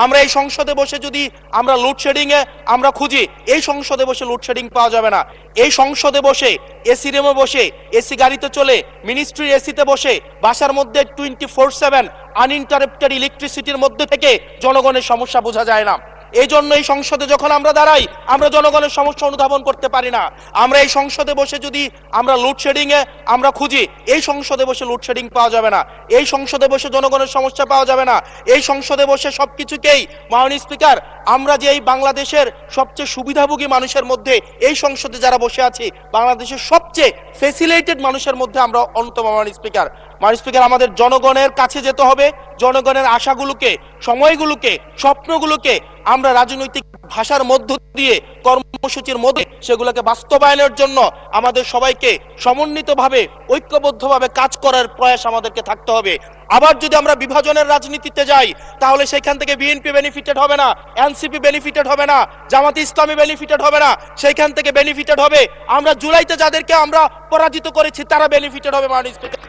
আমরা এই সংসদে বসে যদি আমরা লোডশেডিং এ আমরা খুঁজি, এই সংসদে বসে লোডশেডিং পাওয়া যাবে না। এই সংসদে বসে এসি রুমে বসে এসি গাড়িতে চলে মিনিস্ট্রির এসিতে বসে বাসার মধ্যে 24/7 আনইন্টারাপ্টেড ইলেকট্রিসিটির মধ্যে থেকে জনগণের সমস্যা বোঝা যায় না। এই জন্য এই সংসদে যখন আমরা দাঁড়াই আমরা জনগণের সমস্যা অনুধাবন করতে পারি না। আমরা এই সংসদে বসে যদি আমরা লোডশেডিং এ আমরা খুঁজি, এই সংসদে বসে লোডশেডিং পাওয়া যাবে না। এই সংসদে বসে জনগণের সমস্যা পাওয়া যাবে না। এই সংসদে বসে সবকিছুকেই মাননীয় স্পিকার, আমরা যে এই বাংলাদেশের সবচেয়ে সুবিধাভোগী মানুষের মধ্যে এই সংসদে যারা বসে আছি, বাংলাদেশের সবচেয়ে ফেসিলিটেড মানুষের মধ্যে আমরা অন্যতম। মাননীয় স্পিকার, আমাদের জনগণের কাছে যেতে হবে। জনগণের আশাগুলোকে, সময়গুলোকে, স্বপ্নগুলোকে আমরা রাজনৈতিক ভাষার মধ্য দিয়ে, কর্মসূচির মধ্যে সেগুলোকে বাস্তবায়নের জন্য আমাদের সবাইকে সমন্বিতভাবে, ঐক্যবদ্ধভাবে কাজ করার প্রয়াস আমাদেরকে থাকতে হবে। আবার যদি আমরা বিভাজনের রাজনীতিতে যাই তাহলে সেখান থেকে বিএনপি বেনিফিটেড হবে না, এনসিপি বেনিফিটেড হবে না, জামাতে ইসলামী বেনিফিটেড হবে না। সেইখান থেকে বেনিফিটেড হবে আমরা জুলাইতে যাদেরকে আমরা পরাজিত করেছি, তারা বেনিফিটেড হবে। মাননীয় স্পিকার,